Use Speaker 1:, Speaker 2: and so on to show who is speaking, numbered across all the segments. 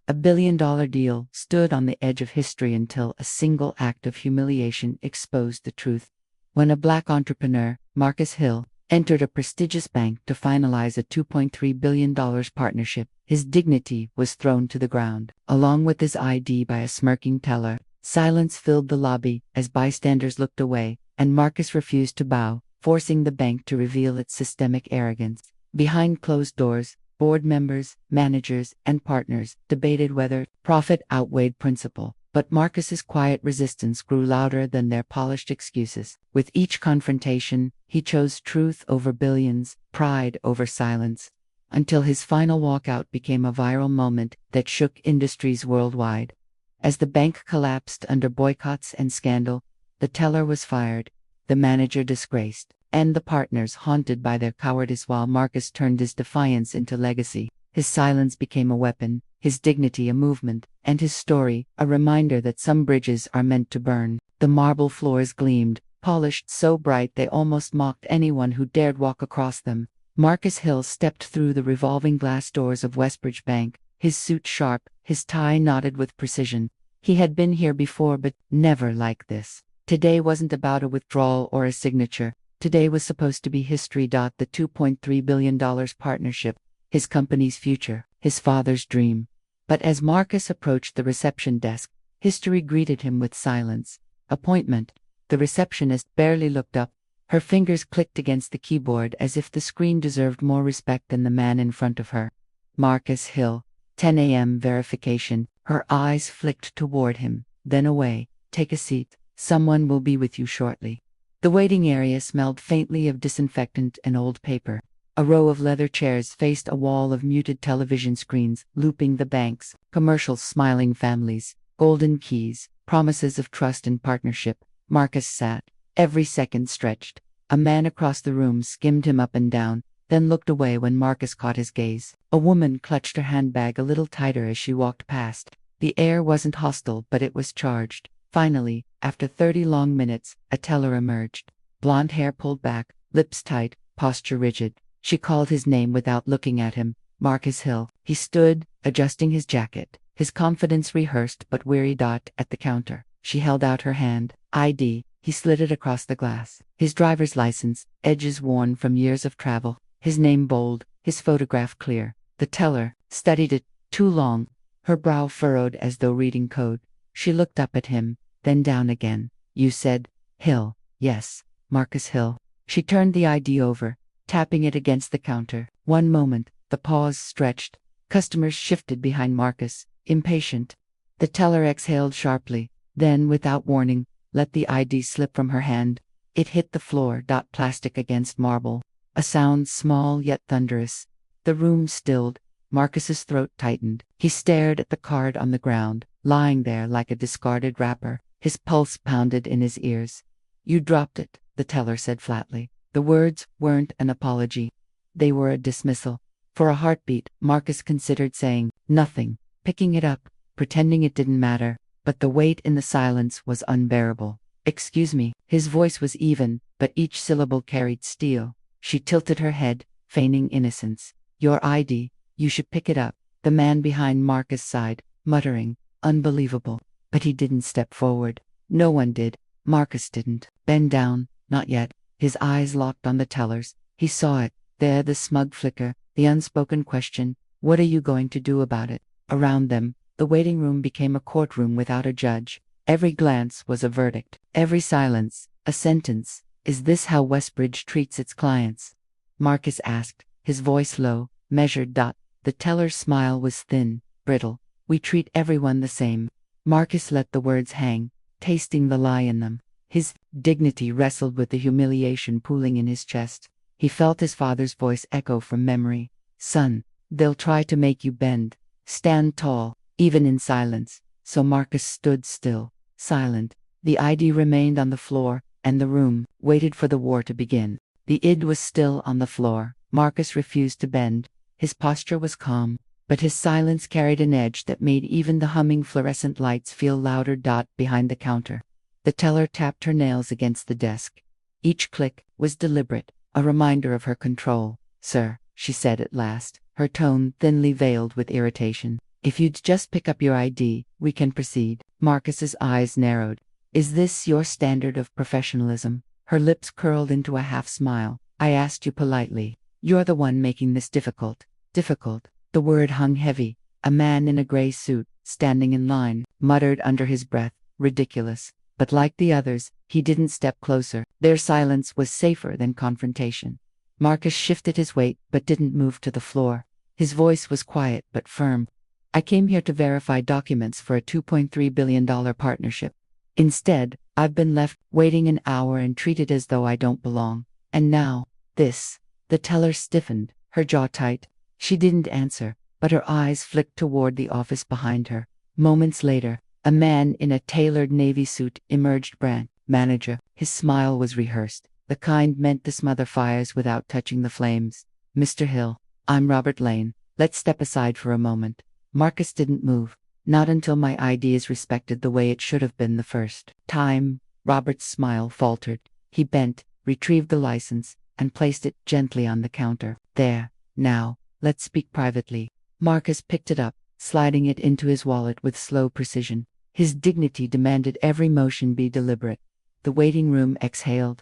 Speaker 1: $1 billion deal stood on the edge of history until a single act of humiliation exposed the truth. When a black entrepreneur, Marcus Hill, entered a prestigious bank to finalize a $2.3 billion partnership, his dignity was thrown to the ground, along with his ID by a smirking teller. Silence filled the lobby as bystanders looked away, and Marcus refused to bow, forcing the bank to reveal its systemic arrogance. Behind closed doors, board members, managers, and partners debated whether profit outweighed principle, but Marcus's quiet resistance grew louder than their polished excuses. With each confrontation, he chose truth over billions, pride over silence, until his final walkout became a viral moment that shook industries worldwide. As the bank collapsed under boycotts and scandal, the teller was fired, the manager disgraced, and the partners haunted by their cowardice while Marcus turned his defiance into legacy. His silence became a weapon, his dignity a movement, and his story a reminder that some bridges are meant to burn. The marble floors gleamed, polished so bright they almost mocked anyone who dared walk across them. Marcus Hill stepped through the revolving glass doors of Westbridge Bank, his suit sharp, his tie knotted with precision. He had been here before, but never like this. Today wasn't about a withdrawal or a signature. Today was supposed to be history. The $2.3 billion partnership, his company's future, his father's dream. But as Marcus approached the reception desk, history greeted him with silence. Appointment. The receptionist barely looked up. Her fingers clicked against the keyboard as if the screen deserved more respect than the man in front of her. Marcus Hill, 10 a.m. verification. Her eyes flicked toward him, then away. Take a seat. Someone will be with you shortly. The waiting area smelled faintly of disinfectant and old paper. A row of leather chairs faced a wall of muted television screens, looping the banks, commercials, smiling families, golden keys, promises of trust and partnership. Marcus sat, every second stretched. A man across the room skimmed him up and down, then looked away when Marcus caught his gaze. A woman clutched her handbag a little tighter as she walked past. The air wasn't hostile, but it was charged. Finally, after 30 long minutes, a teller emerged. Blonde hair pulled back, lips tight, posture rigid. She called his name without looking at him. Marcus Hill. He stood, adjusting his jacket, his confidence rehearsed but weary. At the counter, she held out her hand. ID. He slid it across the glass. His driver's license, edges worn from years of travel. His name bold, his photograph clear. The teller studied it too long, her brow furrowed as though reading code. She looked up at him, then down again. You said, Hill. Yes, Marcus Hill. She turned the ID over, tapping it against the counter. One moment, the pause stretched. Customers shifted behind Marcus, impatient. The teller exhaled sharply, then, without warning, let the ID slip from her hand. It hit the floor. Plastic against marble. A sound small yet thunderous. The room stilled. Marcus's throat tightened. He stared at the card on the ground, lying there like a discarded wrapper. His pulse pounded in his ears. You dropped it, the teller said flatly. The words weren't an apology. They were a dismissal. For a heartbeat, Marcus considered saying nothing, picking it up, pretending it didn't matter. But the weight in the silence was unbearable. Excuse me. His voice was even, but each syllable carried steel. She tilted her head, feigning innocence. Your ID. You should pick it up. The man behind Marcus sighed, muttering, unbelievable. But he didn't step forward. No one did. Marcus didn't. Bend down. Not yet. His eyes locked on the teller's. He saw it. There, the smug flicker, the unspoken question. What are you going to do about it? Around them, the waiting room became a courtroom without a judge. Every glance was a verdict. Every silence, a sentence. Is this how Westbridge treats its clients? Marcus asked, his voice low, measured. The teller's smile was thin, brittle. We treat everyone the same. Marcus let the words hang, tasting the lie in them. His dignity wrestled with the humiliation pooling in his chest. He felt his father's voice echo from memory. Son, they'll try to make you bend. Stand tall, even in silence. So Marcus stood still, silent. The ID remained on the floor, and the room waited for the war to begin. The id was still on the floor. Marcus refused to bend. His posture was calm, but his silence carried an edge that made even the humming fluorescent lights feel louder. Behind the counter, the teller tapped her nails against the desk. Each click was deliberate, a reminder of her control. Sir, she said at last, her tone thinly veiled with irritation. If you'd just pick up your ID, we can proceed. Marcus's eyes narrowed. Is this your standard of professionalism? Her lips curled into a half smile. I asked you politely. You're the one making this difficult. Difficult. The word hung heavy. A man in a gray suit, standing in line, muttered under his breath, ridiculous. But like the others, he didn't step closer. Their silence was safer than confrontation. Marcus shifted his weight but didn't move to the floor. His voice was quiet but firm. I came here to verify documents for a $2.3 billion partnership. Instead, I've been left waiting an hour and treated as though I don't belong. And now, this. The teller stiffened, her jaw tight. She didn't answer, but her eyes flicked toward the office behind her. Moments later, a man in a tailored navy suit emerged. Branch manager. His smile was rehearsed, the kind meant to smother fires without touching the flames. Mr. Hill, I'm Robert Lane. Let's step aside for a moment. Marcus didn't move. Not until my ID is respected the way it should have been the first time. Robert's smile faltered. He bent, retrieved the license, and placed it gently on the counter. There. Now, let's speak privately. Marcus picked it up, sliding it into his wallet with slow precision. His dignity demanded every motion be deliberate. The waiting room exhaled.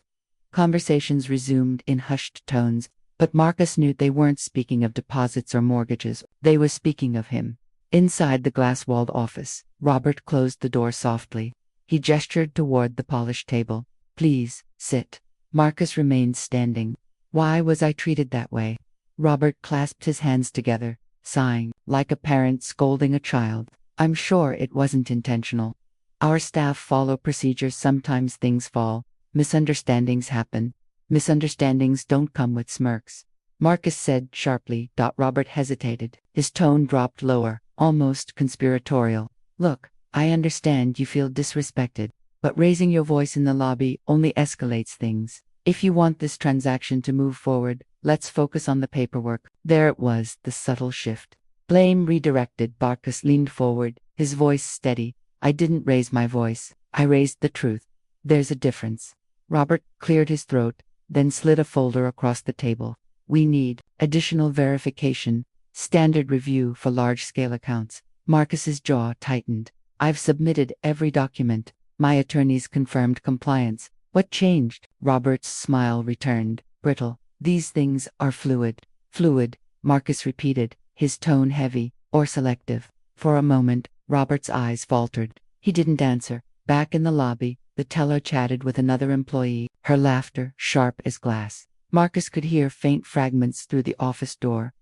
Speaker 1: Conversations resumed in hushed tones, but Marcus knew they weren't speaking of deposits or mortgages. They were speaking of him. Inside the glass-walled office, Robert closed the door softly. He gestured toward the polished table. Please, sit. Marcus remained standing. Why was I treated that way? Robert clasped his hands together, sighing, like a parent scolding a child. I'm sure it wasn't intentional. Our staff follow procedures. Sometimes things fall. Misunderstandings happen. Misunderstandings don't come with smirks. Marcus said sharply. Robert hesitated. His tone dropped lower, almost conspiratorial. Look, I understand you feel disrespected, but raising your voice in the lobby only escalates things. If you want this transaction to move forward, let's focus on the paperwork. There it was, the subtle shift. Blame redirected. Marcus leaned forward, his voice steady. I didn't raise my voice. I raised the truth. There's a difference. Robert cleared his throat, then slid a folder across the table. We need additional verification. Standard review for large-scale accounts. Marcus's jaw tightened. I've submitted every document. My attorneys confirmed compliance. What changed? Robert's smile returned, brittle. These things are fluid. Fluid, Marcus repeated, his tone heavy, or selective. For a moment, Robert's eyes faltered. He didn't answer. Back in the lobby, the teller chatted with another employee, her laughter sharp as glass. Marcus could hear faint fragments through the office door.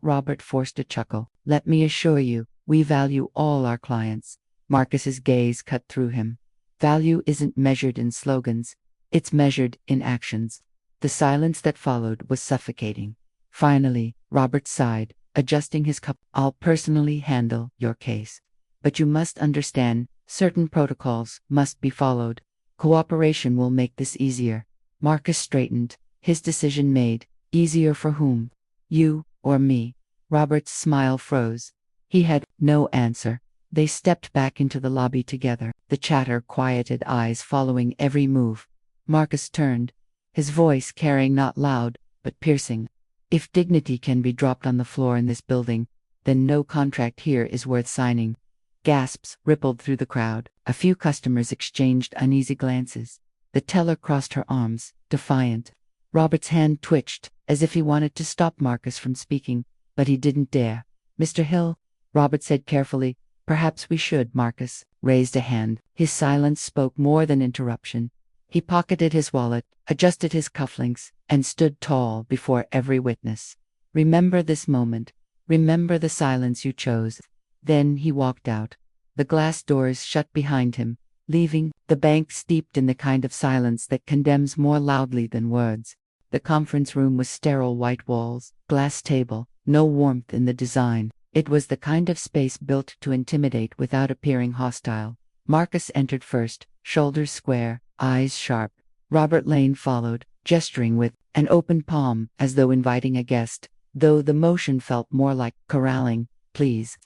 Speaker 1: Robert forced a chuckle. Let me assure you, we value all our clients. Marcus's gaze cut through him. Value isn't measured in slogans. It's measured in actions. The silence that followed was suffocating. Finally, Robert sighed, adjusting his cup. I'll personally handle your case. But you must understand, certain protocols must be followed. Cooperation will make this easier. Marcus straightened, his decision made. Easier for whom? You or me? Robert's smile froze. He had no answer. They stepped back into the lobby together, the chatter quieted, eyes following every move. Marcus turned, his voice carrying not loud, but piercing. If dignity can be dropped on the floor in this building, then no contract here is worth signing. Gasps rippled through the crowd. A few customers exchanged uneasy glances. The teller crossed her arms, defiant. Robert's hand twitched, as if he wanted to stop Marcus from speaking, but he didn't dare. Mr. Hill, Robert said carefully, perhaps we should. Marcus raised a hand. His silence spoke more than interruption. He pocketed his wallet, adjusted his cufflinks, and stood tall before every witness. Remember this moment. Remember the silence you chose. Then he walked out. The glass doors shut behind him, leaving the bank steeped in the kind of silence that condemns more loudly than words. The conference room was sterile, white walls, glass table, no warmth in the design. It was the kind of space built to intimidate without appearing hostile. Marcus entered first, shoulders square, eyes sharp. Robert Lane followed, gesturing with an open palm as though inviting a guest, though the motion felt more like corralling. Please.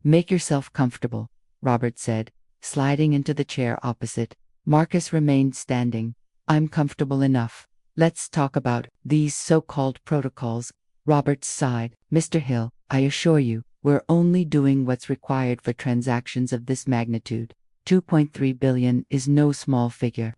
Speaker 1: Make yourself comfortable, Robert said, sliding into the chair opposite. Marcus remained standing. I'm comfortable enough. Let's talk about these so-called protocols. Robert sighed. Mr. Hill, I assure you, We're only doing what's required for transactions of this magnitude. 2.3 billion is no small figure.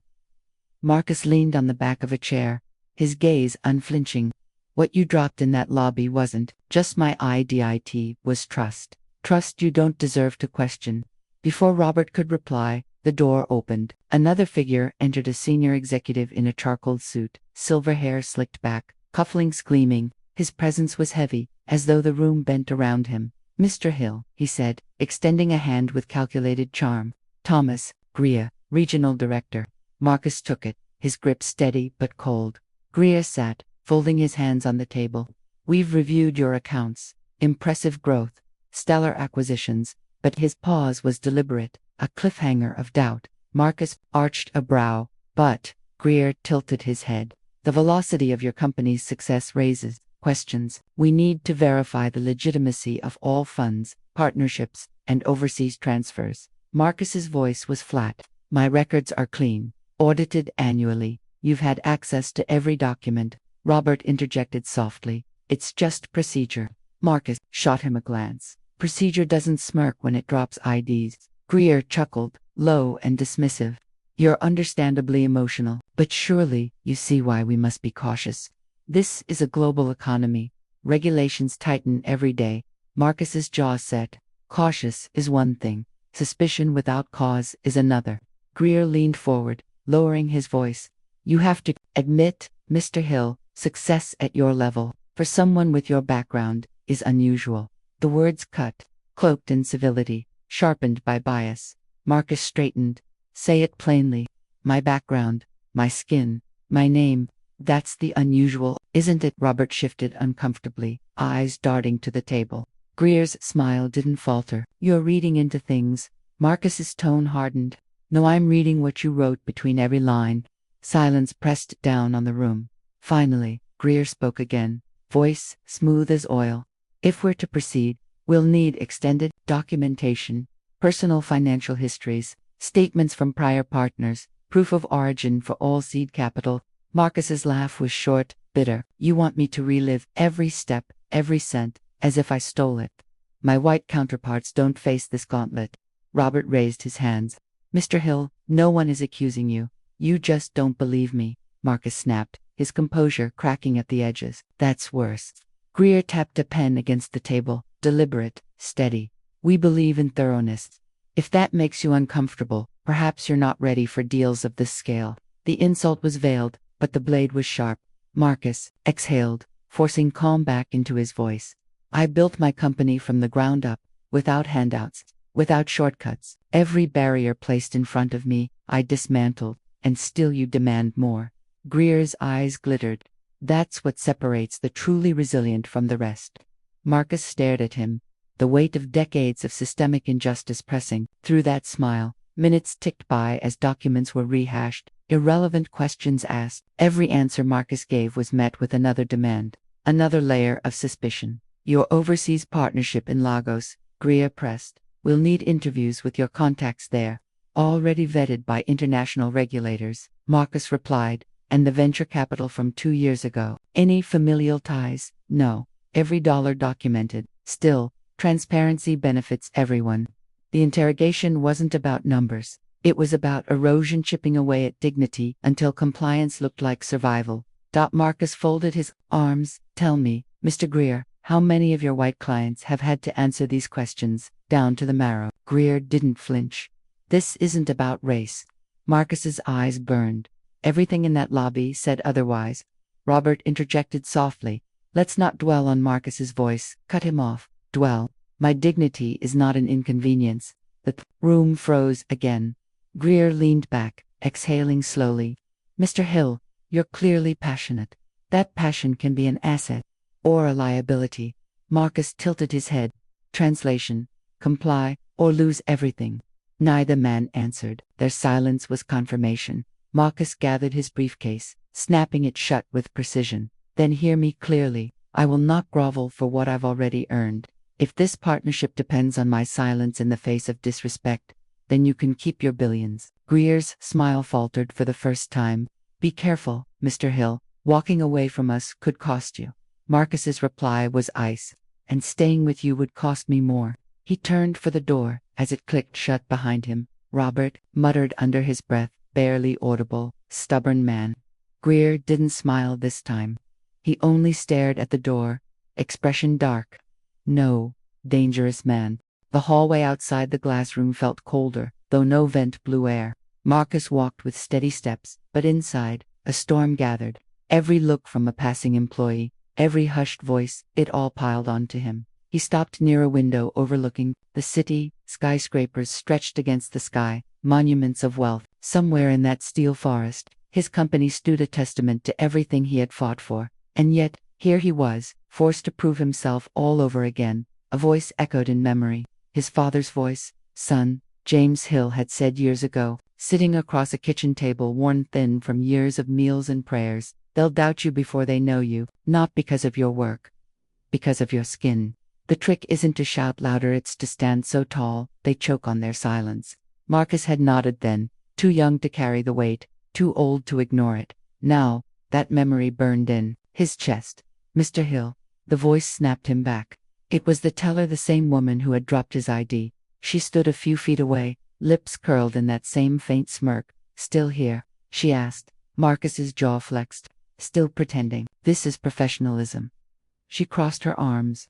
Speaker 1: Marcus leaned on the back of a chair, his gaze unflinching. What you dropped in that lobby wasn't just my IDIT, was trust. Trust you don't deserve to question. Before Robert could reply, the door opened. Another figure entered, a senior executive in a charcoal suit, silver hair slicked back, cufflinks gleaming. His presence was heavy, as though the room bent around him. Mr. Hill, he said, extending a hand with calculated charm. Thomas Greer, Regional Director. Marcus took it, his grip steady but cold. Greer sat, folding his hands on the table. We've reviewed your accounts. Impressive growth. Stellar acquisitions. But his pause was deliberate, a cliffhanger of doubt. Marcus arched a brow. But, Greer tilted his head. The velocity of your company's success raises questions. We need to verify the legitimacy of all funds, partnerships, and overseas transfers. Marcus's voice was flat. My records are clean. Audited annually. You've had access to every document. Robert interjected softly. It's just procedure. Marcus shot him a glance. Procedure doesn't smirk when it drops IDs. Greer chuckled, low and dismissive. You're understandably emotional, but surely you see why we must be cautious. This is a global economy. Regulations tighten every day. Marcus's jaw set. Cautious is one thing. Suspicion without cause is another. Greer leaned forward, lowering his voice. You have to admit, Mr. Hill, success at your level, for someone with your background, is unusual. The words cut, cloaked in civility, sharpened by bias. Marcus straightened. Say it plainly. My background, my skin, my name, that's the unusual, isn't it? Robert shifted uncomfortably, eyes darting to the table. Greer's smile didn't falter. You're reading into things. Marcus's tone hardened. No, I'm reading what you wrote between every line. Silence pressed down on the room. Finally, Greer spoke again, voice smooth as oil. If we're to proceed, we'll need extended documentation, personal financial histories, statements from prior partners, proof of origin for all seed capital. Marcus's laugh was short, bitter. You want me to relive every step, every cent, as if I stole it. My white counterparts don't face this gauntlet. Robert raised his hands. Mr. Hill, no one is accusing you. You just don't believe me, Marcus snapped, his composure cracking at the edges. That's worse. Greer tapped a pen against the table, deliberate, steady. We believe in thoroughness. If that makes you uncomfortable, perhaps you're not ready for deals of this scale. The insult was veiled, but the blade was sharp. Marcus exhaled, forcing calm back into his voice. I built my company from the ground up, without handouts, without shortcuts. Every barrier placed in front of me, I dismantled, and still you demand more. Greer's eyes glittered. That's what separates the truly resilient from the rest. Marcus stared at him, the weight of decades of systemic injustice pressing through that smile. Minutes ticked by as documents were rehashed, irrelevant questions asked. Every answer Marcus gave was met with another demand, another layer of suspicion. Your overseas partnership in Lagos, Greer pressed. We'll need interviews with your contacts there, already vetted by international regulators, Marcus replied. And the venture capital from 2 years ago. Any familial ties? No. Every dollar documented. Still, transparency benefits everyone. The interrogation wasn't about numbers. It was about erosion chipping away at dignity until compliance looked like survival. Marcus folded his arms. Tell me, Mr. Greer, how many of your white clients have had to answer these questions, down to the marrow? Greer didn't flinch. This isn't about race. Marcus's eyes burned. Everything in that lobby said otherwise. Robert interjected softly. Let's not dwell on Marcus's voice. Cut him off. Dwell. My dignity is not an inconvenience. The room froze again. Greer leaned back, exhaling slowly. Mr. Hill, you're clearly passionate. That passion can be an asset or a liability. Marcus tilted his head. Translation. Comply or lose everything. Neither man answered. Their silence was confirmation. Marcus gathered his briefcase, snapping it shut with precision. Then hear me clearly. I will not grovel for what I've already earned. If this partnership depends on my silence in the face of disrespect, then you can keep your billions. Greer's smile faltered for the first time. Be careful, Mr. Hill. Walking away from us could cost you. Marcus's reply was ice. and staying with you would cost me more. He turned for the door as it clicked shut behind him. Robert muttered under his breath, barely audible, stubborn man. Greer didn't smile this time. He only stared at the door, expression dark. No, dangerous man. The hallway outside the glass room felt colder, though no vent blew air. Marcus walked with steady steps, but inside, a storm gathered. Every look from a passing employee, every hushed voice, it all piled onto him. He stopped near a window overlooking the city, skyscrapers stretched against the sky, monuments of wealth. Somewhere in that steel forest, his company stood a testament to everything he had fought for. And yet, here he was, forced to prove himself all over again. A voice echoed in memory. His father's voice. Son, James Hill had said years ago, sitting across a kitchen table worn thin from years of meals and prayers. They'll doubt you before they know you, not because of your work, because of your skin. The trick isn't to shout louder, it's to stand so tall, they choke on their silence. Marcus had nodded then, too young to carry the weight, too old to ignore it. Now, that memory burned in his chest. Mr. Hill. The voice snapped him back. It was the teller, the same woman who had dropped his ID. She stood a few feet away, lips curled in that same faint smirk. Still here? She asked. Marcus's jaw flexed. Still pretending. This is professionalism. She crossed her arms.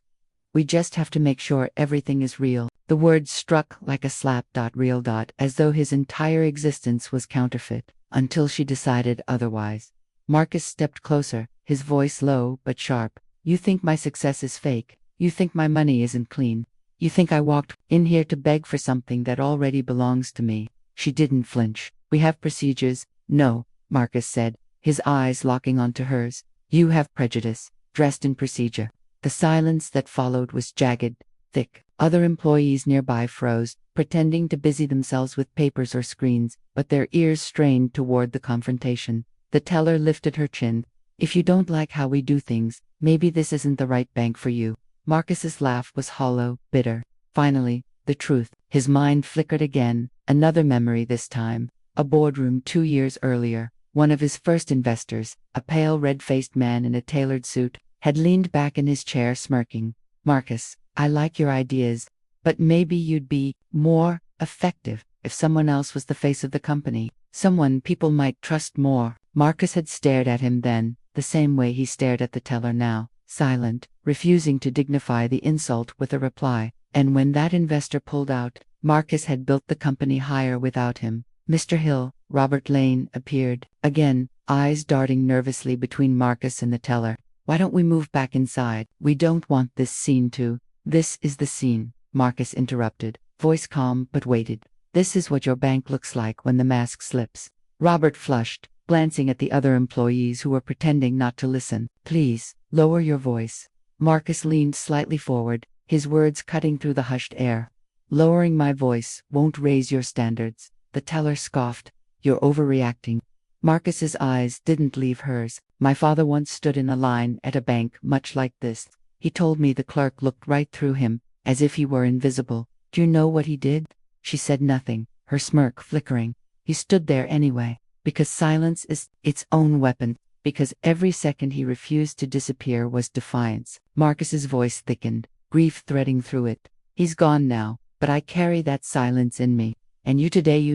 Speaker 1: We just have to make sure everything is real. The words struck like a slap. Real. As though his entire existence was counterfeit, until she decided otherwise. Marcus stepped closer, his voice low but sharp. You think my success is fake. You think my money isn't clean. You think I walked in here to beg for something that already belongs to me. She didn't flinch. We have procedures. No, Marcus said, his eyes locking onto hers. You have prejudice, dressed in procedure. The silence that followed was jagged, thick. Other employees nearby froze, pretending to busy themselves with papers or screens, but their ears strained toward the confrontation. The teller lifted her chin. If you don't like how we do things, maybe this isn't the right bank for you. Marcus's laugh was hollow, bitter. Finally, the truth. His mind flickered again, another memory this time. A boardroom 2 years earlier. One of his first investors, a pale red-faced man in a tailored suit, had leaned back in his chair smirking. Marcus, I like your ideas, but maybe you'd be more effective if someone else was the face of the company. Someone people might trust more. Marcus had stared at him then, the same way he stared at the teller now, silent, refusing to dignify the insult with a reply. And when that investor pulled out, Marcus had built the company higher without him. Mr. Hill, Robert Lane, appeared, again, eyes darting nervously between Marcus and the teller. Why don't we move back inside? We don't want this scene to. This is the scene, Marcus interrupted, voice calm but weighted. This is what your bank looks like when the mask slips. Robert flushed, glancing at the other employees who were pretending not to listen. Please, lower your voice. Marcus leaned slightly forward, his words cutting through the hushed air. Lowering my voice won't raise your standards. The teller scoffed. You're overreacting. Marcus's eyes didn't leave hers. My father once stood in a line at a bank much like this. He told me the clerk looked right through him, as if he were invisible. Do you know what he did? She said nothing, her smirk flickering. He stood there anyway, because silence is its own weapon, because every second he refused to disappear was defiance. Marcus's voice thickened, grief threading through it. He's gone now, but I carry that silence in me. And you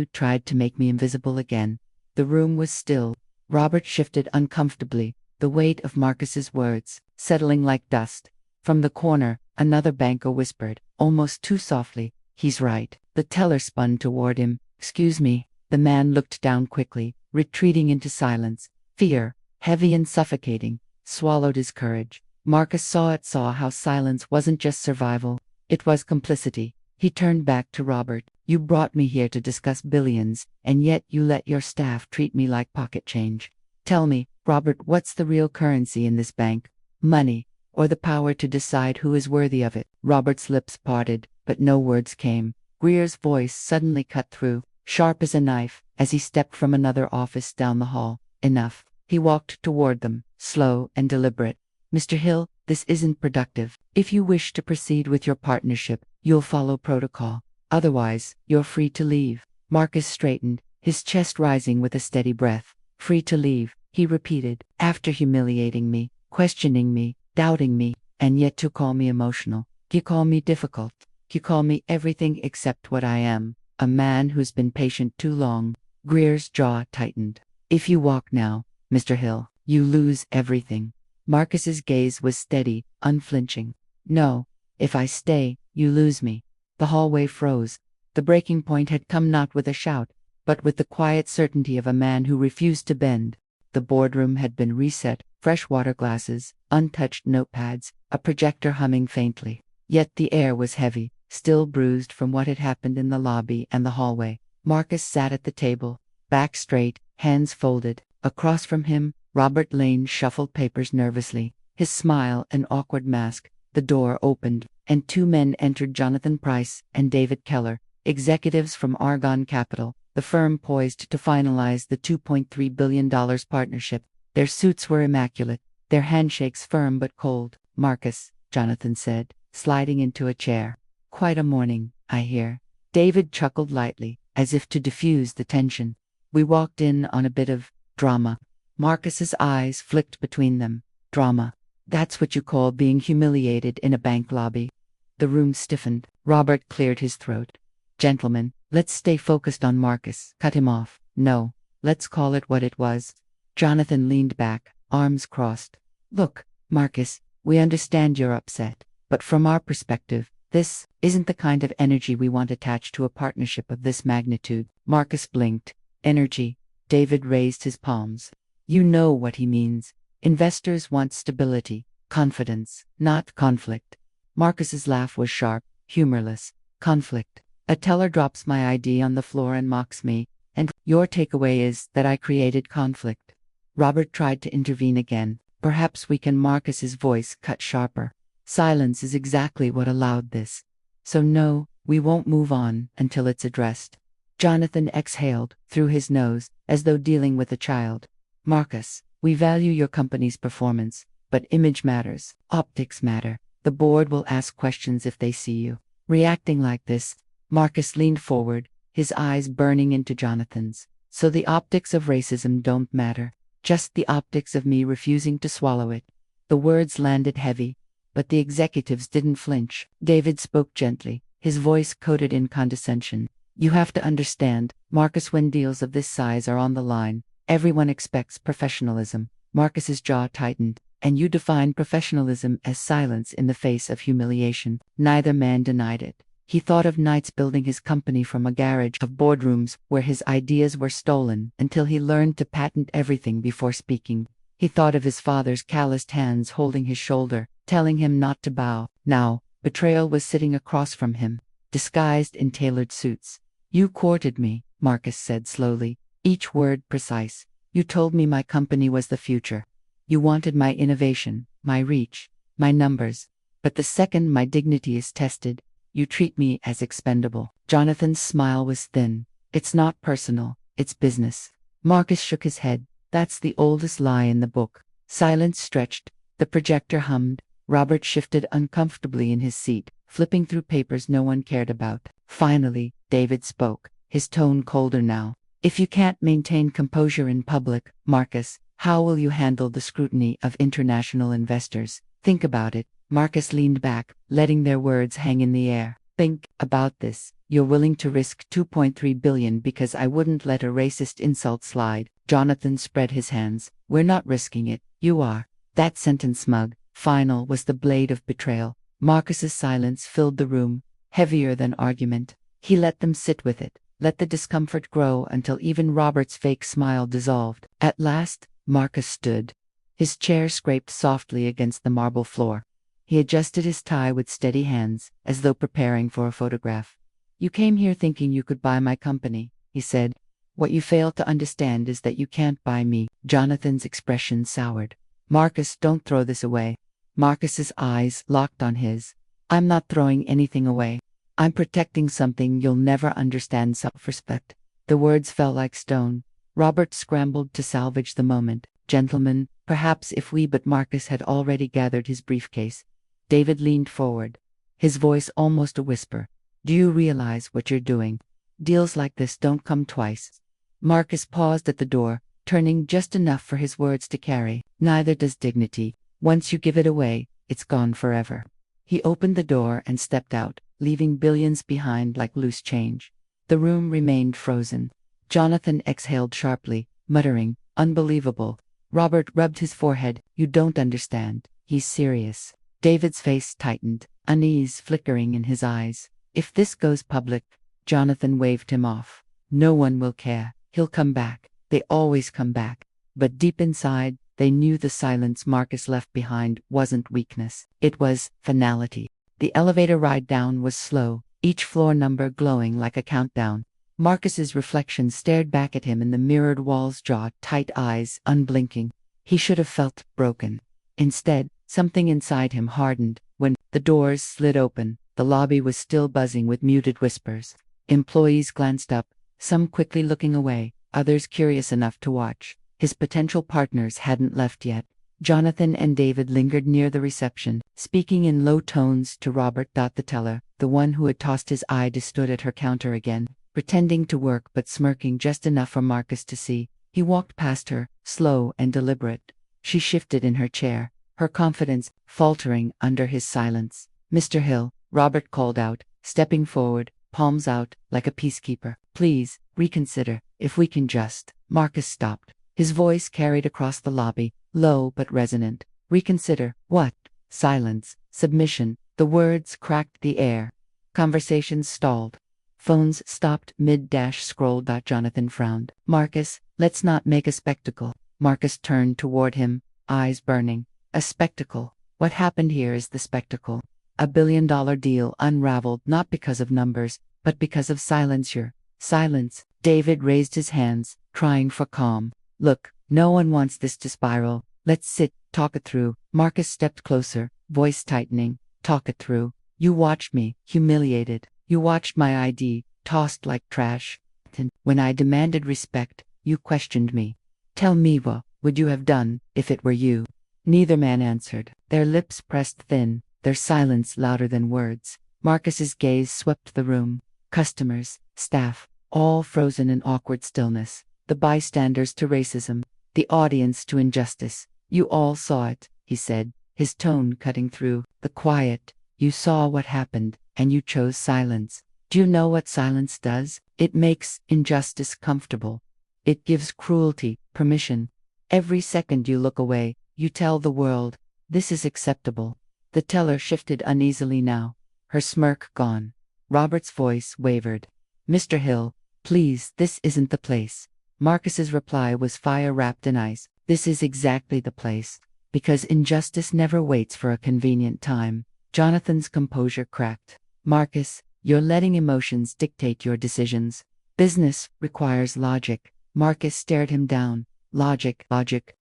Speaker 1: tried to make me invisible again. The room was still. Robert shifted uncomfortably, the weight of Marcus's words, settling like dust. From the corner, another banker whispered, almost too softly, he's right. The teller spun toward him. Excuse me. The man looked down quickly, retreating into silence. Fear, heavy and suffocating, swallowed his courage. Marcus saw how silence wasn't just survival, it was complicity. He turned back to Robert. You brought me here to discuss billions, and yet you let your staff treat me like pocket change. Tell me, Robert, what's the real currency in this bank? Money, or the power to decide who is worthy of it? Robert's lips parted, but no words came. Greer's voice suddenly cut through, sharp as a knife, as he stepped from another office down the hall. Enough. He walked toward them, slow and deliberate. Mr. Hill, this isn't productive. If you wish to proceed with your partnership, you'll follow protocol. Otherwise, you're free to leave. Marcus straightened, his chest rising with a steady breath. Free to leave, he repeated. After humiliating me, questioning me, doubting me, And yet you call me emotional. You call me difficult. You call me everything except what I am, a man who's been patient too long. Greer's jaw tightened. If you walk now, Mr. Hill, you lose everything. Marcus's gaze was steady, unflinching. No, if I stay, you lose me. The hallway froze. The breaking point had come not with a shout, but with the quiet certainty of a man who refused to bend. The boardroom had been reset, fresh water glasses, untouched notepads, a projector humming faintly. Yet the air was heavy, still bruised from what had happened in the lobby and the hallway. Marcus sat at the table, back straight, hands folded. Across from him, Robert Lane shuffled papers nervously, his smile an awkward mask. The door opened, and two men entered: Jonathan Price and David Keller, executives from Argonne Capital, the firm poised to finalize the $2.3 billion partnership. Their suits were immaculate, their handshakes firm but cold. "Marcus," Jonathan said, sliding into a chair. "Quite a morning, I hear." David chuckled lightly, as if to diffuse the tension. "We walked in on a bit of drama." Marcus's eyes flicked between them. "Drama? That's what you call being humiliated in a bank lobby?" The room stiffened. Robert cleared his throat. "Gentlemen, let's stay focused on Marcus." Cut him off. "No, let's call it what it was." Jonathan leaned back, arms crossed. "Look, Marcus, we understand you're upset, but from our perspective, this isn't the kind of energy we want attached to a partnership of this magnitude." Marcus blinked. "Energy." David raised his palms. "You know what he means. Investors want stability, confidence, not conflict." Marcus's laugh was sharp, humorless. "Conflict. A teller drops my ID on the floor and mocks me, and your takeaway is that I created conflict." Robert tried to intervene again. "Perhaps we can." Marcus's voice cut sharper. "Silence is exactly what allowed this. So no, we won't move on until it's addressed." Jonathan exhaled through his nose, as though dealing with a child. "Marcus, we value your company's performance, but image matters, optics matter. The board will ask questions if they see you reacting like this." Marcus leaned forward, his eyes burning into Jonathan's. "So the optics of racism don't matter, just the optics of me refusing to swallow it." The words landed heavy, but the executives didn't flinch. David spoke gently, his voice coated in condescension. "You have to understand, Marcus, when deals of this size are on the line, everyone expects professionalism." Marcus's jaw tightened. "And you define professionalism as silence in the face of humiliation." Neither man denied it. He thought of nights building his company from a garage, of boardrooms where his ideas were stolen, until he learned to patent everything before speaking. He thought of his father's calloused hands holding his shoulder, telling him not to bow. Now, betrayal was sitting across from him, disguised in tailored suits. "You courted me," Marcus said slowly, each word precise. "You told me my company was the future. You wanted my innovation, my reach, my numbers. But the second my dignity is tested, you treat me as expendable." Jonathan's smile was thin. "It's not personal, it's business." Marcus shook his head. "That's the oldest lie in the book." Silence stretched. The projector hummed. Robert shifted uncomfortably in his seat, flipping through papers no one cared about. Finally, David spoke, his tone colder now. "If you can't maintain composure in public, Marcus, how will you handle the scrutiny of international investors? Think about it." Marcus leaned back, letting their words hang in the air. "Think about this. You're willing to risk $2.3 billion because I wouldn't let a racist insult slide." Jonathan spread his hands. "We're not risking it. You are." That sentence, smug, final, was the blade of betrayal. Marcus's silence filled the room, heavier than argument. He let them sit with it, let the discomfort grow until even Robert's fake smile dissolved. At last, Marcus stood. His chair scraped softly against the marble floor. He adjusted his tie with steady hands, as though preparing for a photograph. "You came here thinking you could buy my company," he said. "What you fail to understand is that you can't buy me." Jonathan's expression soured. "Marcus, don't throw this away." Marcus's eyes locked on his. "I'm not throwing anything away. I'm protecting something you'll never understand: self-respect." The words fell like stone. Robert scrambled to salvage the moment. "Gentlemen, perhaps if we..." But Marcus had already gathered his briefcase. David leaned forward, his voice almost a whisper. "Do you realize what you're doing? Deals like this don't come twice." Marcus paused at the door, turning just enough for his words to carry. "Neither does dignity. Once you give it away, it's gone forever. He opened the door and stepped out, leaving billions behind like loose change. The room remained frozen. Jonathan exhaled sharply, muttering, "Unbelievable." Robert rubbed his forehead. "You don't understand. He's serious." David's face tightened, unease flickering in his eyes. "If this goes public," Jonathan waved him off. "No one will care. He'll come back. They always come back." But deep inside, they knew the silence Marcus left behind wasn't weakness. It was finality. The elevator ride down was slow, each floor number glowing like a countdown. Marcus's reflection stared back at him in the mirrored wall's jaw-tight eyes, unblinking. He should have felt broken. Instead, something inside him hardened. When the doors slid open, the lobby was still buzzing with muted whispers. Employees glanced up, some quickly looking away, others curious enough to watch. His potential partners hadn't left yet. Jonathan and David lingered near the reception, speaking in low tones to Robert. The teller, the one who had tossed his eye, stood at her counter again, pretending to work but smirking just enough for Marcus to see. He walked past her, slow and deliberate. She shifted in her chair, her confidence faltering under his silence. "Mr. Hill," Robert called out, stepping forward, palms out, like a peacekeeper. "Please, reconsider, if we can just." Marcus stopped. His voice carried across the lobby, low but resonant. "Reconsider what?" Silence, submission. The words cracked the air. Conversations stalled. Phones stopped mid-scroll. Jonathan frowned. "Marcus, let's not make a spectacle." Marcus turned toward him, eyes burning. "A spectacle? What happened here is the spectacle. A billion-dollar deal unraveled not because of numbers, but because of silence. Your silence." David raised his hands, trying for calm. "Look, no one wants this to spiral. Let's sit, talk it through." Marcus stepped closer, voice tightening. "Talk it through. You watched me, humiliated. You watched my ID, tossed like trash. And when I demanded respect, you questioned me. Tell me, what would you have done if it were you?" Neither man answered. Their lips pressed thin, their silence louder than words. Marcus's gaze swept the room. Customers, staff, all frozen in awkward stillness. The bystanders to racism, the audience to injustice. "You all saw it," he said, his tone cutting through the quiet. "You saw what happened, and you chose silence. Do you know what silence does? It makes injustice comfortable. It gives cruelty permission. Every second you look away, you tell the world, this is acceptable." The teller shifted uneasily now, her smirk gone. Robert's voice wavered. "Mr. Hill, please, this isn't the place." Marcus's reply was fire wrapped in ice. "This is exactly the place. Because injustice never waits for a convenient time." Jonathan's composure cracked. "Marcus, you're letting emotions dictate your decisions. Business requires logic." Marcus stared him down. Logic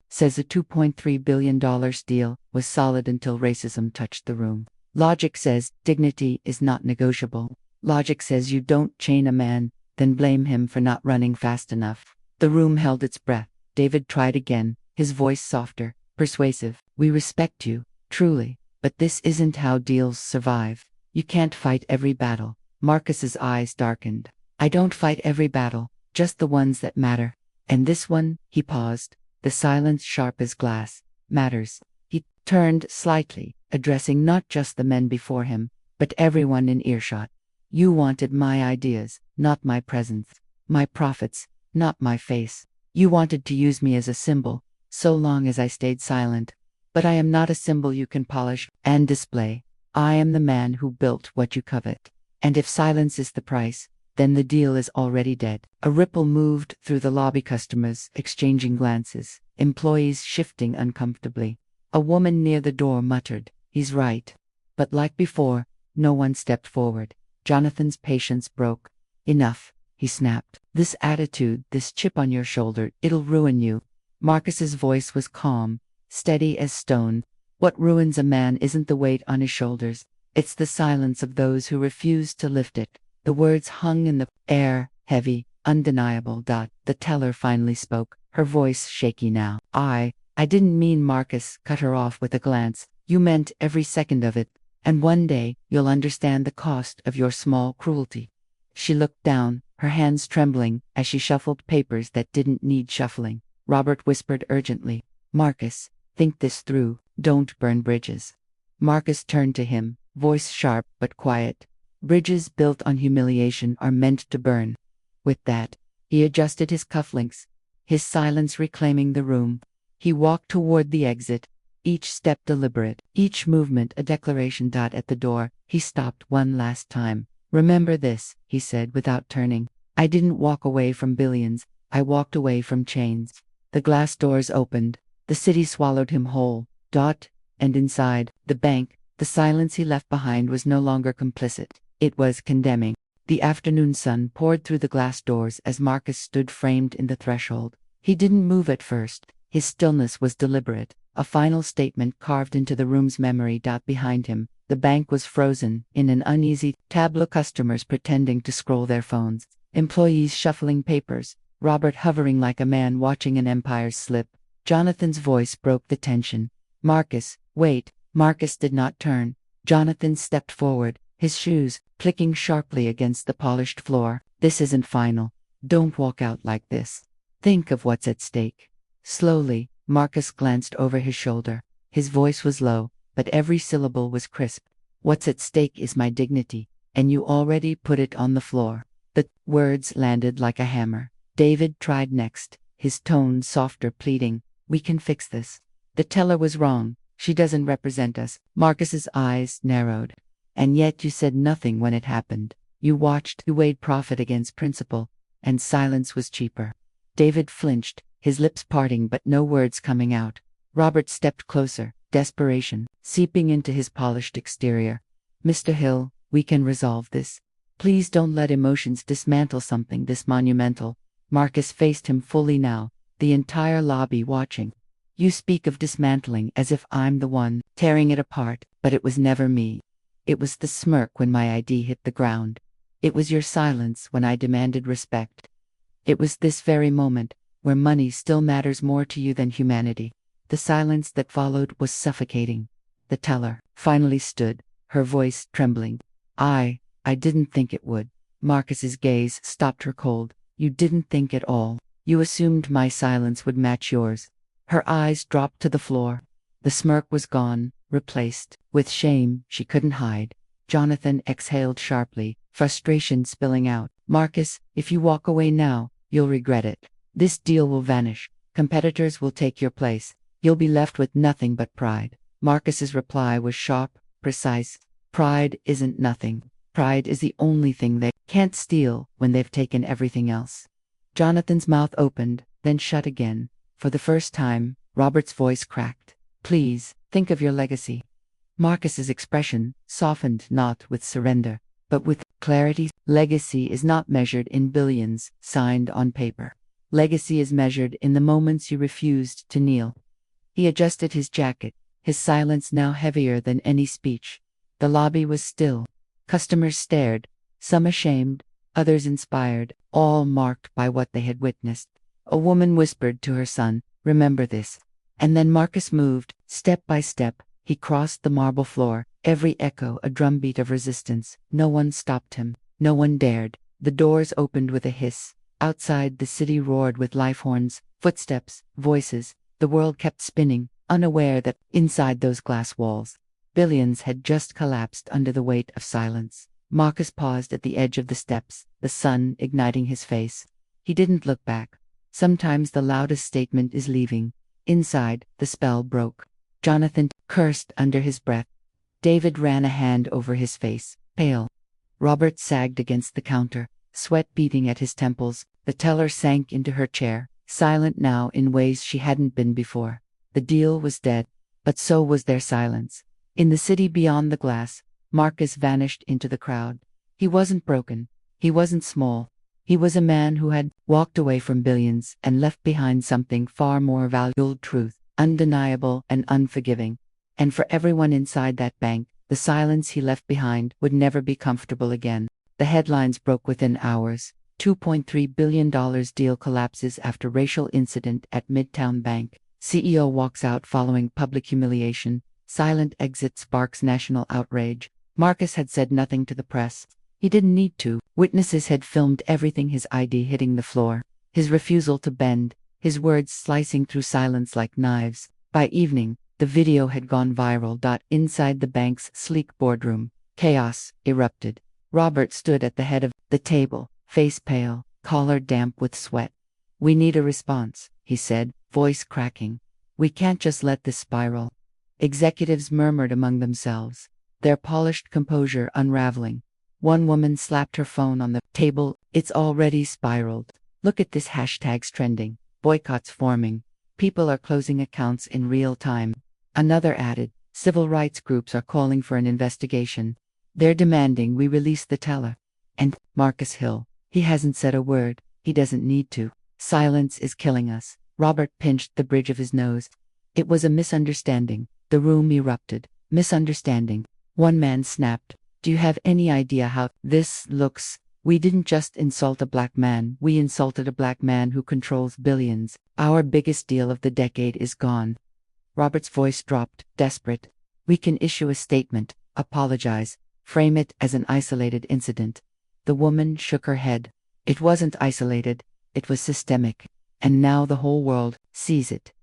Speaker 1: says a $2.3 billion deal was solid until racism touched the room. Logic says dignity is not negotiable. Logic says you don't chain a man, then blame him for not running fast enough. The room held its breath. David tried again, his voice softer, persuasive. "We respect you, truly, but this isn't how deals survive. You can't fight every battle." Marcus's eyes darkened. "I don't fight every battle, just the ones that matter. And this one," he paused, the silence sharp as glass, "matters." He turned slightly, addressing not just the men before him, but everyone in earshot. "You wanted my ideas, not my presence. My profits, not my face. You wanted to use me as a symbol, so long as I stayed silent. But I am not a symbol you can polish and display. I am the man who built what you covet. And if silence is the price, then the deal is already dead." A ripple moved through the lobby, customers exchanging glances, employees shifting uncomfortably. A woman near the door muttered, "He's right." But like before, no one stepped forward. Jonathan's patience broke. "Enough," he snapped. "This attitude, this chip on your shoulder, it'll ruin you." Marcus's voice was calm, steady as stone. "What ruins a man isn't the weight on his shoulders. It's the silence of those who refuse to lift it." The words hung in the air, heavy, undeniable. The teller finally spoke, her voice shaky now. I didn't mean." Marcus cut her off with a glance. "You meant every second of it. And one day, you'll understand the cost of your small cruelty." She looked down, her hands trembling, as she shuffled papers that didn't need shuffling. Robert whispered urgently, "Marcus, think this through. Don't burn bridges." Marcus turned to him, voice sharp but quiet. Bridges built on humiliation are meant to burn. With that, he adjusted his cufflinks, his silence reclaiming the room. He walked toward the exit, each step deliberate, each movement a declaration. At the door, he stopped one last time. "Remember this," he said without turning. "I didn't walk away from billions, I walked away from chains." The glass doors opened. The city swallowed him whole. And inside, the bank, the silence he left behind was no longer complicit. It was condemning. The afternoon sun poured through the glass doors as Marcus stood framed in the threshold. He didn't move at first. His stillness was deliberate, a final statement carved into the room's memory. Behind him, the bank was frozen in an uneasy tableau. Customers pretending to scroll their phones, employees shuffling papers, Robert hovering like a man watching an empire slip. Jonathan's voice broke the tension. "Marcus, wait." Marcus did not turn. Jonathan stepped forward, his shoes clicking sharply against the polished floor. "This isn't final. Don't walk out like this. Think of what's at stake." Slowly, Marcus glanced over his shoulder. His voice was low, but every syllable was crisp. "What's at stake is my dignity, and you already put it on the floor." The words landed like a hammer. David tried next, his tone softer, pleading, "We can fix this. The teller was wrong. She doesn't represent us." Marcus's eyes narrowed. "And yet you said nothing when it happened. You watched, you weighed profit against principle, and silence was cheaper." David flinched, his lips parting but no words coming out. Robert stepped closer, desperation seeping into his polished exterior. "Mr. Hill, we can resolve this. Please don't let emotions dismantle something this monumental." Marcus faced him fully now, the entire lobby watching. "You speak of dismantling as if I'm the one tearing it apart, but it was never me. It was the smirk when my ID hit the ground. It was your silence when I demanded respect. It was this very moment, where money still matters more to you than humanity." The silence that followed was suffocating. The teller finally stood, her voice trembling. I didn't think it would." Marcus's gaze stopped her cold. "You didn't think at all. You assumed my silence would match yours." Her eyes dropped to the floor. The smirk was gone, replaced with shame she couldn't hide. Jonathan exhaled sharply, frustration spilling out. "Marcus, if you walk away now, you'll regret it. This deal will vanish. Competitors will take your place. You'll be left with nothing but pride." Marcus's reply was sharp, precise. "Pride isn't nothing. Pride is the only thing they can't steal when they've taken everything else." Jonathan's mouth opened, then shut again. For the first time, Robert's voice cracked. "Please, think of your legacy." Marcus's expression softened not with surrender, but with clarity. "Legacy is not measured in billions signed on paper. Legacy is measured in the moments you refused to kneel." He adjusted his jacket, his silence now heavier than any speech. The lobby was still. Customers stared, some ashamed, others inspired, all marked by what they had witnessed. A woman whispered to her son, "Remember this." And then Marcus moved, step by step. He crossed the marble floor, every echo a drumbeat of resistance. No one stopped him. No one dared. The doors opened with a hiss. Outside, the city roared with life horns, footsteps, voices. The world kept spinning, unaware that inside those glass walls, billions had just collapsed under the weight of silence. Marcus paused at the edge of the steps, the sun igniting his face. He didn't look back. Sometimes the loudest statement is leaving. Inside, the spell broke. Jonathan cursed under his breath. David ran a hand over his face, pale. Robert sagged against the counter, sweat beating at his temples. The teller sank into her chair, silent now in ways she hadn't been before. The deal was dead, but so was their silence. In the city beyond the glass, Marcus vanished into the crowd. He wasn't broken. He wasn't small. He was a man who had walked away from billions and left behind something far more valuable: truth, undeniable and unforgiving. And for everyone inside that bank, the silence he left behind would never be comfortable again. The headlines broke within hours. $2.3 billion deal collapses after racial incident at Midtown Bank. CEO walks out following public humiliation. Silent exit sparks national outrage. Marcus had said nothing to the press. He didn't need to. Witnesses had filmed everything: his ID hitting the floor, his refusal to bend, his words slicing through silence like knives. By evening, the The video had gone viral. Inside the bank's sleek boardroom, chaos erupted. Robert stood at the head of the table, face pale, collar damp with sweat. "We need a response," he said, voice cracking. "We can't just let this spiral." Executives murmured among themselves, their polished composure unraveling. One woman slapped her phone on the table. "It's already spiraled. Look at this, hashtags trending, boycotts forming. People are closing accounts in real time." Another added, "Civil rights groups are calling for an investigation. They're demanding we release the teller." And Marcus Hill, "He hasn't said a word. He doesn't need to. Silence is killing us." Robert pinched the bridge of his nose. It was a misunderstanding. The room erupted. Misunderstanding. One man snapped, "Do you have any idea how this looks? We didn't just insult a black man, we insulted a black man who controls billions. Our biggest deal of the decade is gone." Robert's voice dropped, desperate. "We can issue a statement, apologize, frame it as an isolated incident." The woman shook her head. "It wasn't isolated, it was systemic. And now the whole world sees it."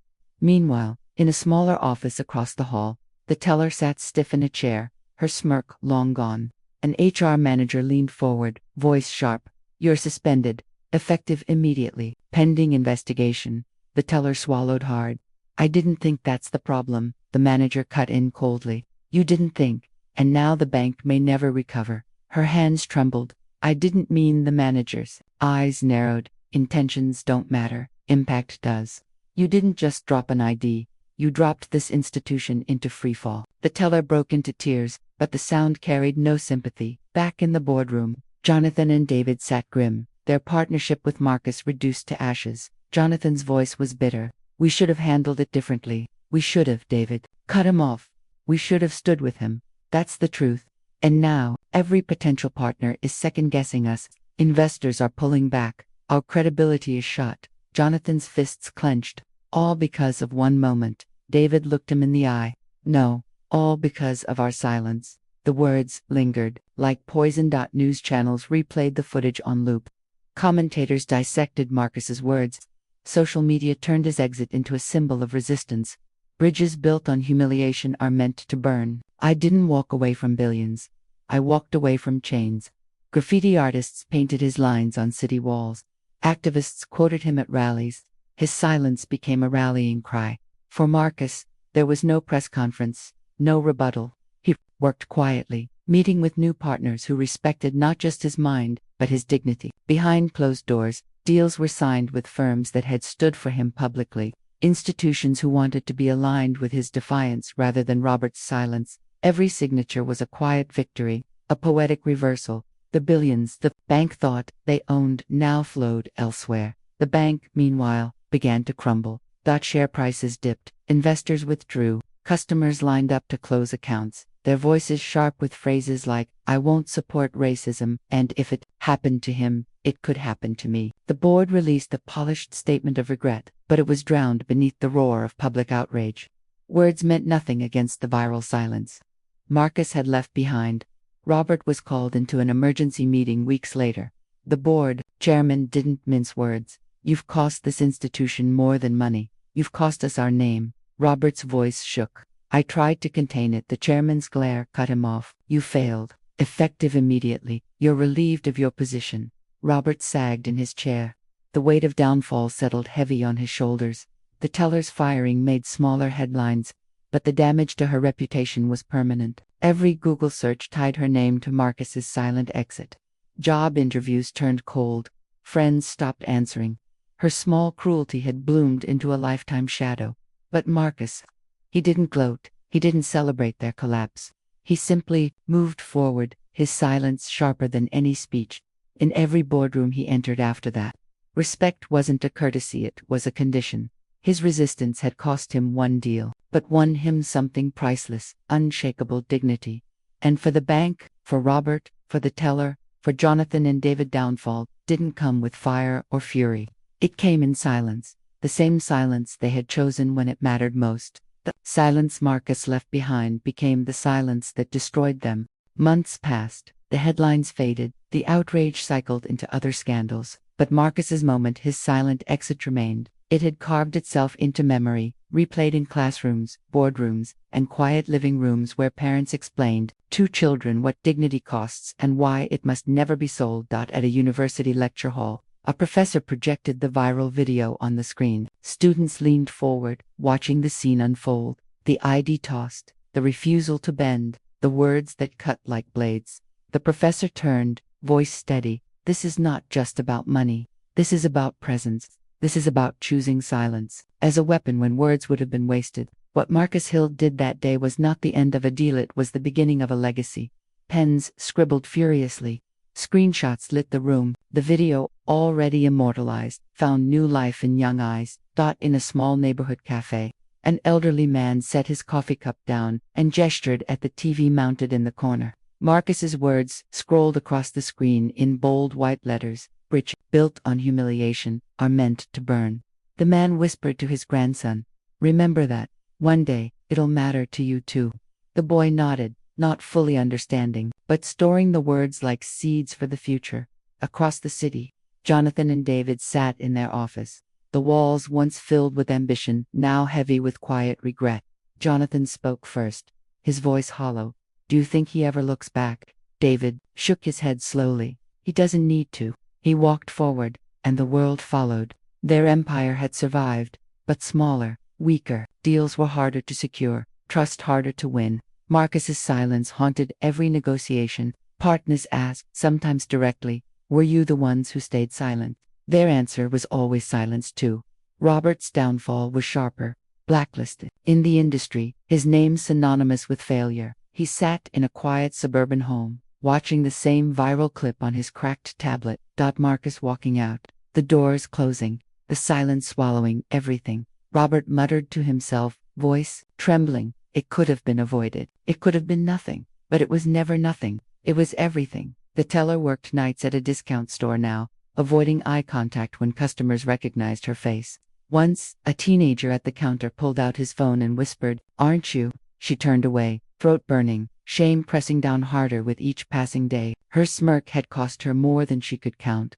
Speaker 1: Meanwhile, in a smaller office across the hall, the teller sat stiff in a chair, her smirk long gone. An HR manager leaned forward, voice sharp. "You're suspended, effective immediately, pending investigation." The teller swallowed hard. "I didn't think that's the problem," the manager cut in coldly. "You didn't think, and now the bank may never recover." Her hands trembled. "I didn't mean." The manager's eyes narrowed. "Intentions don't matter, impact does. You didn't just drop an ID, you dropped this institution into freefall." The teller broke into tears, but the sound carried no sympathy. Back in the boardroom, Jonathan and David sat grim, their partnership with Marcus reduced to ashes. Jonathan's voice was bitter. "We should have handled it differently. We should have, David. Cut him off. We should have stood with him. That's the truth. And now, every potential partner is second-guessing us. Investors are pulling back. Our credibility is shot." Jonathan's fists clenched. "All because of one moment." David looked him in the eye. "No, all because of our silence." The words lingered, like poison. News channels replayed the footage on loop. Commentators dissected Marcus's words. Social media turned his exit into a symbol of resistance. Bridges built on humiliation are meant to burn. "I didn't walk away from billions. I walked away from chains." Graffiti artists painted his lines on city walls. Activists quoted him at rallies. His silence became a rallying cry. For Marcus, there was no press conference, no rebuttal. He worked quietly, meeting with new partners who respected not just his mind, but his dignity. Behind closed doors, deals were signed with firms that had stood for him publicly, institutions who wanted to be aligned with his defiance rather than Robert's silence. Every signature was a quiet victory, a poetic reversal. The billions the bank thought they owned now flowed elsewhere. The bank, meanwhile, began to crumble. Share prices dipped, investors withdrew, customers lined up to close accounts, their voices sharp with phrases like, "I won't support racism," and "If it happened to him, it could happen to me." The board released a polished statement of regret, but it was drowned beneath the roar of public outrage. Words meant nothing against the viral silence. Marcus had left behind. Robert was called into an emergency meeting weeks later. The board chairman didn't mince words. "You've cost this institution more than money. You've cost us our name." Robert's voice shook. "I tried to contain it." The chairman's glare cut him off. "You failed. Effective immediately. You're relieved of your position." Robert sagged in his chair. The weight of downfall settled heavy on his shoulders. The teller's firing made smaller headlines, but the damage to her reputation was permanent. Every Google search tied her name to Marcus's silent exit. Job interviews turned cold. Friends stopped answering. Her small cruelty had bloomed into a lifetime shadow. But Marcus, he didn't gloat, he didn't celebrate their collapse. He simply moved forward, his silence sharper than any speech. In every boardroom he entered after that, respect wasn't a courtesy, it was a condition. His resistance had cost him one deal, but won him something priceless, unshakable dignity. And for the bank, for Robert, for the teller, for Jonathan and David, downfall didn't come with fire or fury. It came in silence, the same silence they had chosen when it mattered most. The silence Marcus left behind became the silence that destroyed them. Months passed, the headlines faded, the outrage cycled into other scandals. But Marcus's moment, his silent exit, remained. It had carved itself into memory, replayed in classrooms, boardrooms, and quiet living rooms where parents explained to children what dignity costs and why it must never be sold. At a university lecture hall, a professor projected the viral video on the screen. Students leaned forward, watching the scene unfold. The ID tossed, the refusal to bend, the words that cut like blades. The professor turned, voice steady. This is not just about money. This is about presence. This is about choosing silence as a weapon when words would have been wasted. What Marcus Hill did that day was not the end of a deal, it was the beginning of a legacy. Pens scribbled furiously. Screenshots lit the room. The video, already immortalized, found new life in young eyes. In a small neighborhood cafe, an elderly man set his coffee cup down and gestured at the TV mounted in the corner. Marcus's words scrolled across the screen in bold white letters. Bridge built on humiliation are meant to burn. The man whispered to his grandson, "Remember that. One day, it'll matter to you too." The boy nodded, not fully understanding, but storing the words like seeds for the future. Across the city, Jonathan and David sat in their office. The walls, once filled with ambition, now heavy with quiet regret. Jonathan spoke first, his voice hollow. "Do you think he ever looks back?" David shook his head slowly. "He doesn't need to." He walked forward, and the world followed. Their empire had survived, but smaller, weaker. Deals were harder to secure, trust harder to win. Marcus's silence haunted every negotiation. Partners asked, sometimes directly, "Were you the ones who stayed silent?" Their answer was always silence too. Robert's downfall was sharper. Blacklisted in the industry, his name synonymous with failure. He sat in a quiet suburban home, watching the same viral clip on his cracked tablet. Marcus walking out, the doors closing, the silence swallowing everything. Robert muttered to himself, voice trembling, "It could have been avoided. It could have been nothing." But it was never nothing. It was everything. The teller worked nights at a discount store now, avoiding eye contact when customers recognized her face. Once, a teenager at the counter pulled out his phone and whispered, "Aren't you?" She turned away, throat burning, shame pressing down harder with each passing day. Her smirk had cost her more than she could count.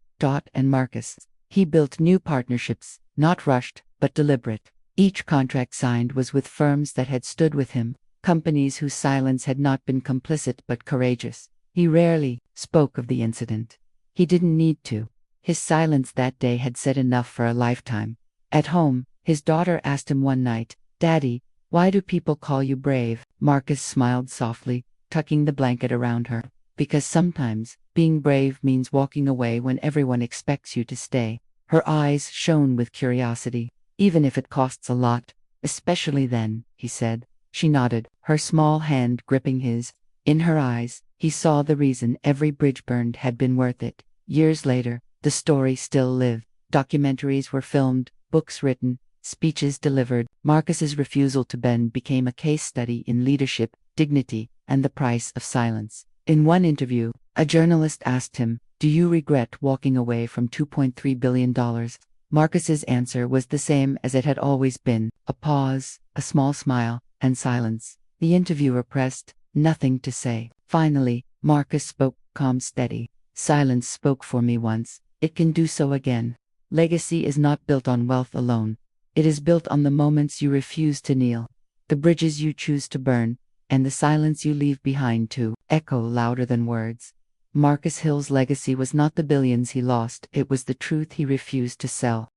Speaker 1: And Marcus. He built new partnerships, not rushed, but deliberate. Each contract signed was with firms that had stood with him, companies whose silence had not been complicit but courageous. He rarely spoke of the incident. He didn't need to. His silence that day had said enough for a lifetime. At home, his daughter asked him one night, "Daddy, why do people call you brave?" Marcus smiled softly, tucking the blanket around her. "Because sometimes, being brave means walking away when everyone expects you to stay." Her eyes shone with curiosity. "Even if it costs a lot, especially then," he said. She nodded, her small hand gripping his. In her eyes, he saw the reason every bridge burned had been worth it. Years later, the story still lived. Documentaries were filmed, books written, speeches delivered. Marcus's refusal to bend became a case study in leadership, dignity, and the price of silence. In one interview, a journalist asked him, "Do you regret walking away from $2.3 billion? Marcus's answer was the same as it had always been: a pause, a small smile, and silence. The interviewer pressed, "Nothing to say." Finally, Marcus spoke, calm, steady. "Silence spoke for me once. It can do so again." Legacy is not built on wealth alone. It is built on the moments you refuse to kneel, the bridges you choose to burn, and the silence you leave behind to echo louder than words. Marcus Hill's legacy was not the billions he lost, it was the truth he refused to sell.